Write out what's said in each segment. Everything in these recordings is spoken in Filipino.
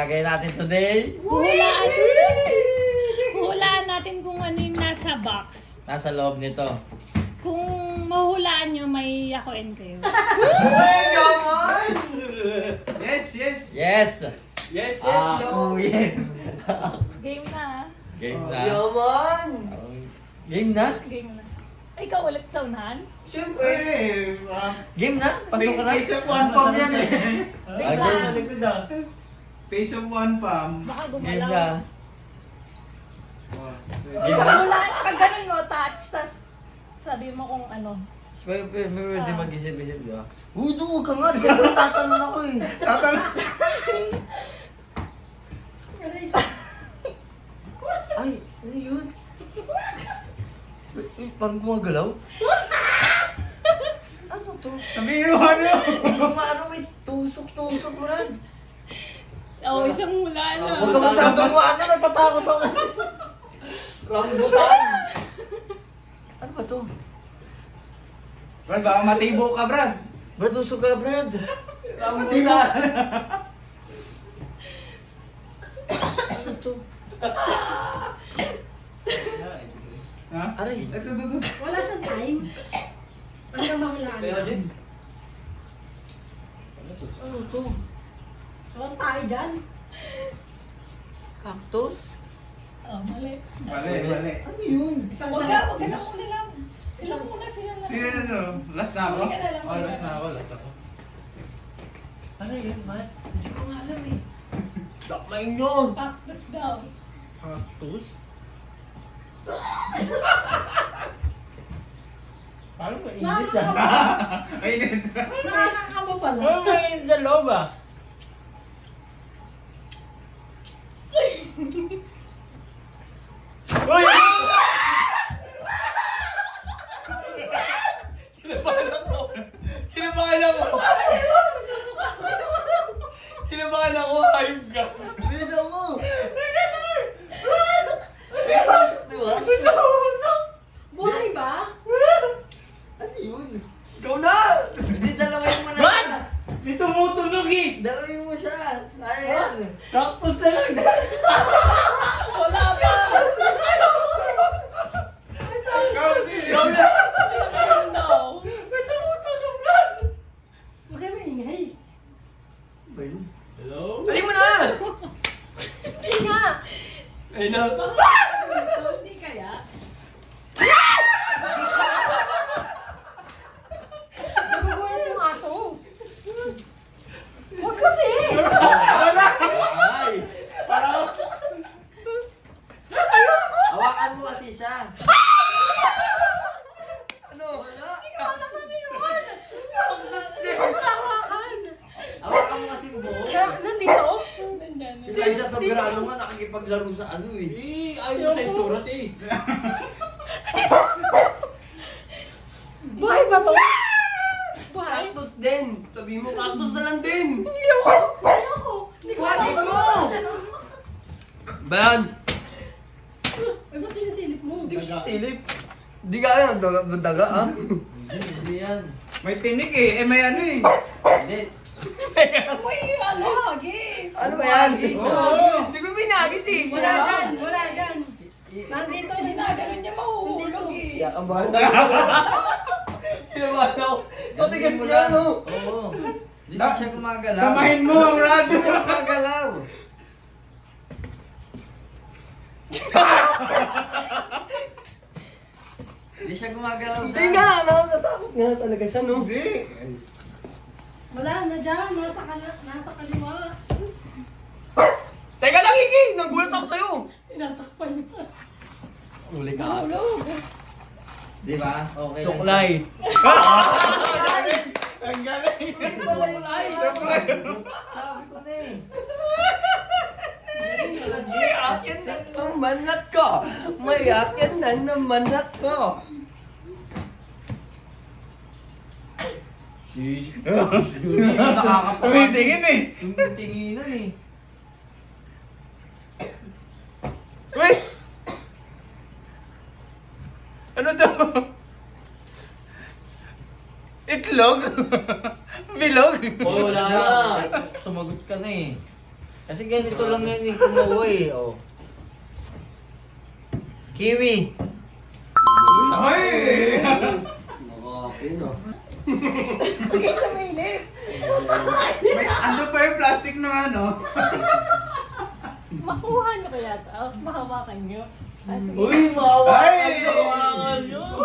ilalagay natin today. Hulaan natin kung ano yung nasa box. Nasa loob nito. Kung mahulaan nyo, may yakuin kayo. Yes, yes. Yes! Yes, Ako yan. Game na, ha? Game na. Yaman. Game na? Game na. Ay, ikaw ulit sa unahan? Siyempre. Game na? Pasok ka na? Face of one palm yan eh. Bigla. Face of one palm. Baka Game na. gumalaw. Game na? Hulaan, pag ganun mo, touch, sabi mo kung ano. Pwede mag-isip-isip, di ba? Huwag ka nga. Siyempre tatanong ako eh. Tatanong. Ay, ano yun? Parang gumagalaw? Ano to? Sabihin mo ano? Ano may tusok-tusok, Brad? Oo, isang hulaan na. Huwag ka masyadong natatakot ako. Rambutan! Ano ba to? Brad, baka matibo ka, Brad. Brad, usok ka, Brad. Rambutan. Ano to? Ha? Aray. Ito. Wala siyang time. Ano na mahulaan? Ano to? Wala tayo dyan. Cactus? Oh, mali. Mali. Ano yun? Isang Huwag salat. ka na muna lang. Sila muna, sila lang. Sino ano? Last na ako? Hindi ka na lang. Oh, last na ako. Ano yun, Matt? Hindi ko nga alam eh. Dakmain yun! Cactus daw. Cactus? Parang mainit ah. Mainit. Nakakakaba pala. Parang mainit sa loob ah. Uy! Kinabahan ako! Kinabahan ako! Hayop ka! Bilisan mo! May pasok, di ba? Buhay ba? Ano yun? Ikaw na! Hindi, dalawin mo na Brad! siya! May tumutunog eh! Dalawin mo siya! Ano yan? Cactus na lang! Wala pa! Ikaw na! Ayun daw. May tumutunog, Brad! Huwag ka maingay. Ba yun? Hello? Ay mo na! Hindi nga. Ay na! Hindi kaya? Nagugulat yung aso. Huwag kasi. Ay! Hawakan mo kasi siya! Ano? Wala! Ikaw naman yun. Cactus din! Wala hawakan. Hawakan mo kasi yung buhok! Nandito? Nandyan. Si Liza Soberano nga nakikipaglaro sa ano eh. Ayaw mo sa iturat eh! Buhay ba to? Buhay? Cactus din! Sabi mo, cactus na lang din! Ayoko. Ayoko. Kuhanin mo! Bayan! Ay, ba't sinisilip mo? Hindi ko silip. Hindi ka alam, daga ah. Hindi yan. May tinik eh, may ano eh. Hindi. Uy, ano, hagis. Ano ba yan? Hagis, Oo. Hindi ko binagis eh. Wala dyan. Wala dyan. Nandito. Ginaganon niya mahuhulog eh. Ang bahal na. Kinabahan ako. Matigas Hindi mo niya lang. no? Oo. Hindi na siya gumagalaw. Damahin mo ang rad. Hindi siya gumagalaw. Hindi siya gumagalaw sa... Hindi nga, nakakatakot nga talaga siya no? Hindi. Wala na dyan. Nasa kaliwa. Teka lang, Iki! Nagulat ako sa'yo! Tinatakpan niya. Uli ka. Hulog. Di ba? Okay Suklay. Ang galing. Suklay. Suklay. Sabi ko na eh. May akin na naman ako. May akin na naman ako. Nakakapagod. Tumitingin eh. Tumitinginan eh. Uy! Ano to? Itlog? Bilog? Oh, wala na. Sumagot ka na eh. Kasi ganito lang yan yung kumuha eh. Oh. Kiwi. Ay! Nakakapin oh. Bigay sa may lip. May, ando pa yung plastic ng ano. Makuha niyo kaya ito. Mahawakan niyo. Ah, sige. Uy, maawa Ay! nyo.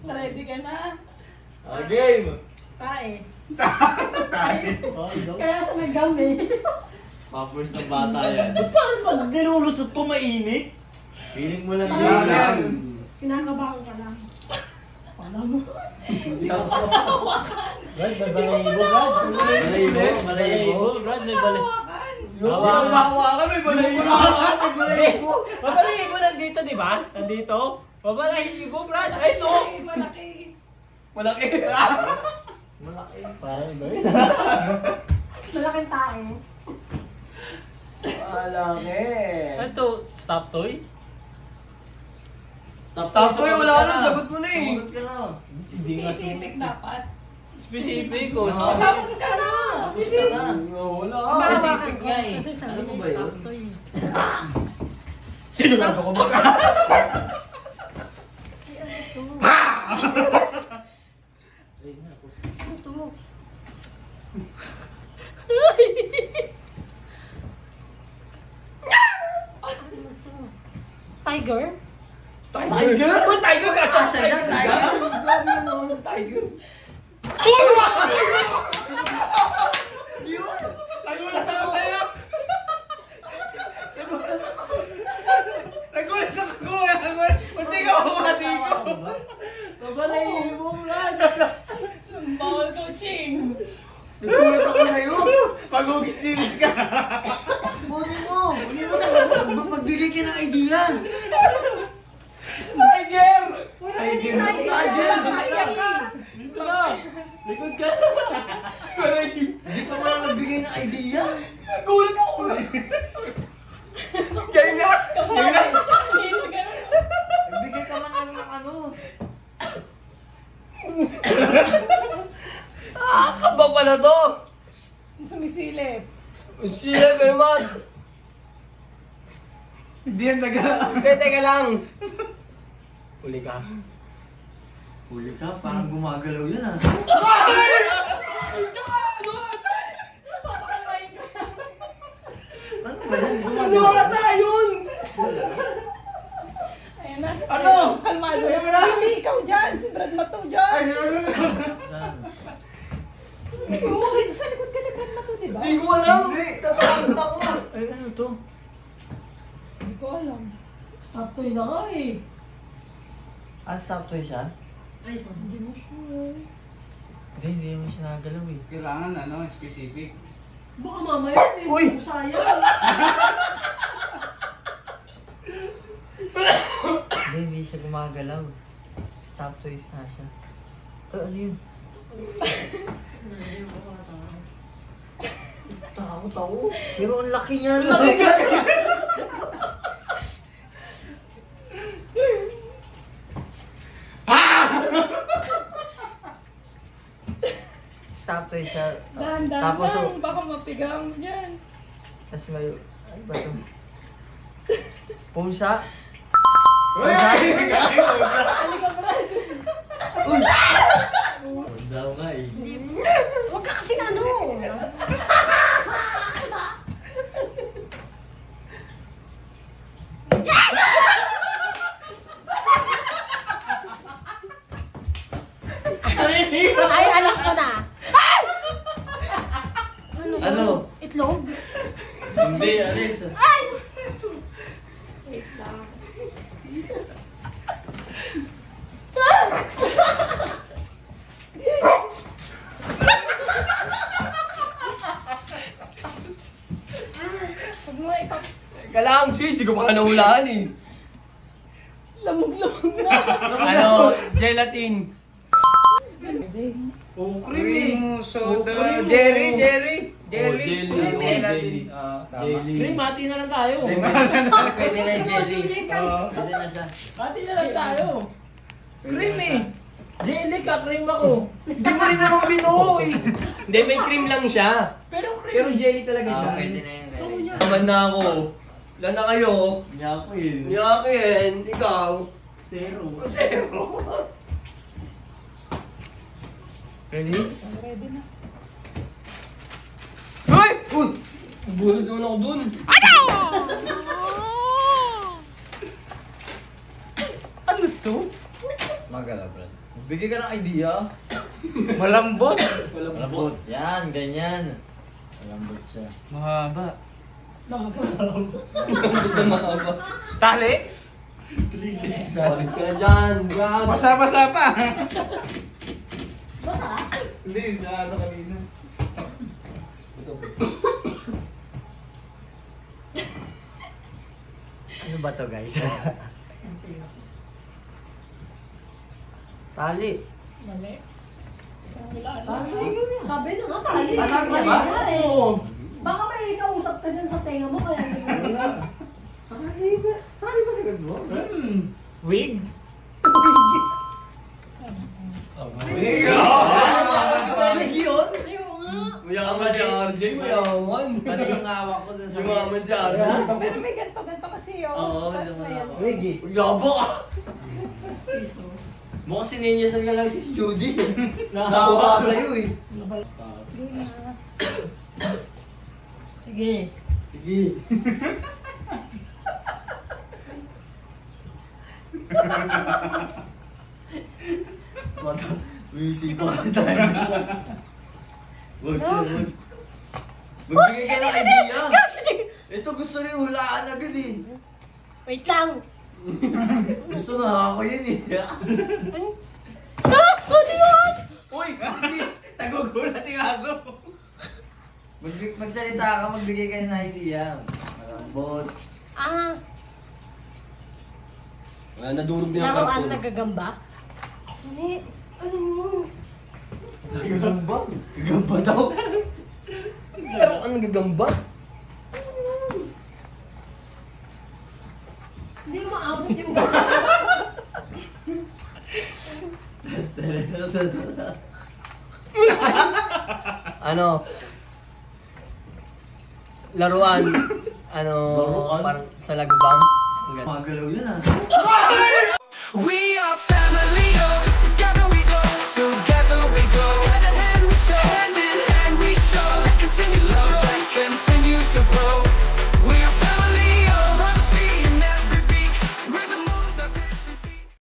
Ready ka na? Game. Tae. Tayo. Kaya sa nagami. Papers ng bata yan. Ba't parang pag nilulusot ko mainit? Feeling mo lang Yan. yan. Kinakabahan ka lang. Paano mo? Brad, may balayibo, Brad. Balayibo. Brad, may balayibo. Hawakan. Hawakan, may balayibo. May balayibo. Mabalayibo nandito, di ba? Nandito? Mabalayibo, Brad. Ay, no! Malaki. Malaki. Malaki. Parang ba yun? Malaking tae. Malaki. Ano to? Stop toy? Stop ko yung wala na. Sagot mo na eh. Sagot ka na. Hindi nga Specific dapat. specific ko. Tapos ka na. Tapos ka na. Wala. Specific nga eh. Kasi sabi Ano niya ba yun? stop to eh. Sino na ako ba? Ano to? Ano to? Tiger? Tiger? Ba't tiger ka? Tiger? Tiger? Tiger? Nagulat ako sa'yo! Nagulat ako! Hindi ka umasi ko! Mabalayibo, Brad. Bawal coaching. Nagulat ako sa'yo. Mag-ugis-dinis ka! Kunin mo. Magbigay ka ng idea. Tiger! Uy, Tiger. Tiger. Dito na. Likod ka. Hindi ka man nagbigay ng idea. Nagulat ako! Kaya nga! Kapatid. Hindi na ganun. Nagbigay ka man lang ng ano. Kaba pala to. Sumisilip. Sila kayo man. Hindi yan taga... Teka lang. Huli ka. Huli ka? Parang gumagalaw yan ah. Papakalmayin ko. Ano ba yan? Ano Gumagalaw. ata yun? Ayan na. Ano? Kalmado. Hindi ikaw dyan. Si Brad Mato dyan. Saan? Oo, sa likod ka ni Brad Mato, di ba? Hindi ko alam. Hindi. Tatakot ako. Ay, ano to? Hindi ko alam. Stop to na nga eh. Ah, stop toy siya? Ay, sorry. Hindi mo sure. Hindi mo siya nagalaw eh. Kailangan ano, specific. Baka mamaya eh. Uy! Sayang. Hindi siya gumagalaw. Stop toys na siya. Ano yun? Takot ako. Pero ang laki niya. Laki ka! Stop toy siya. Dahan-dahan Tapos, lang. Baka mapigang mo dyan. Tapos may... Ay, ba ito? Pusa? Uy! Halika, Brad. Uy! Daw nga eh. Huwag ka kasing ano. Ay, alam ko na. Ano? Itlog? Hindi, Alis. Wait lang. Huwag mo ipap... Teka lang, sis. Di ko pa nahulaan eh. Lamog-lamog na. Ano? Gelatin. Oh, cream soda. cream. Jerry! Oh, jelly. Gelatin. Oh, Tama. Jelly. Ring, mati na lang tayo. Pwede na yung jelly. Oo. Pwede na siya. Mati na lang tayo. Cream eh. Jelly ka, cream ako. Hindi mo rin naman binuo eh. Hindi, may cream lang siya. Pero cream. Pero jelly talaga siya. Pwede na yun. Bango niya. Naman na ako. Wala na kayo. Yakin. Yakin, ikaw. Zero. Ready? Ready na. Hoy! Uy! Buhay naman ako dun. Ano to? Magala, Brad. Bigay ka ng idea. Malambot. Malambot. Yan, ganyan. Malambot siya. Mahaba. Basta mahaba. Tali? Salis ka na dyan. Brad. Basa-basa pa. Basa? Hindi, sa ano kanina. Ano ba to, guys? Tali. Mali. Isang wala na. Sabi na nga, tali. Ah, sabi niya ba? Mali nga eh. Oo. Baka may kausap ka dyan sa tenga mo, kaya hindi mo. Tali ba? Tali ba sagad mo? Wig? Wig yun? Ayaw nga. Mayaman si RJ, mayaman. Pati yung hawak ko dun sa Mayaman si RJ. Pero may ganito kasi yun. Oo, Tapos yung na yan. Wig eh. Yabo ka! Piso. Mukhang sininyasan ka lang si Judy. Nakawa ka sa'yo eh. Sige. Sige. Mata, may isipan ka tayo. Wag siya, wag. Magbigay ka ng idea. Ito gusto rin hulaan agad eh. Wait lang. Gusto na ako yun eh. Ano yun? Uy! Nagugulat yung aso. Magsalita ka, magbigay ka ng idea. Malambot. Ah, Wala, nadurog niya ang laruan karton. nagagamba? Hindi. Ano mo? Gagamba? Gagamba daw. Pero ka nagagamba? Hindi mo maabot yung Ano? Laruan. Ano? Laruan? Parang sa lagubang. Magalaw yun ah. We are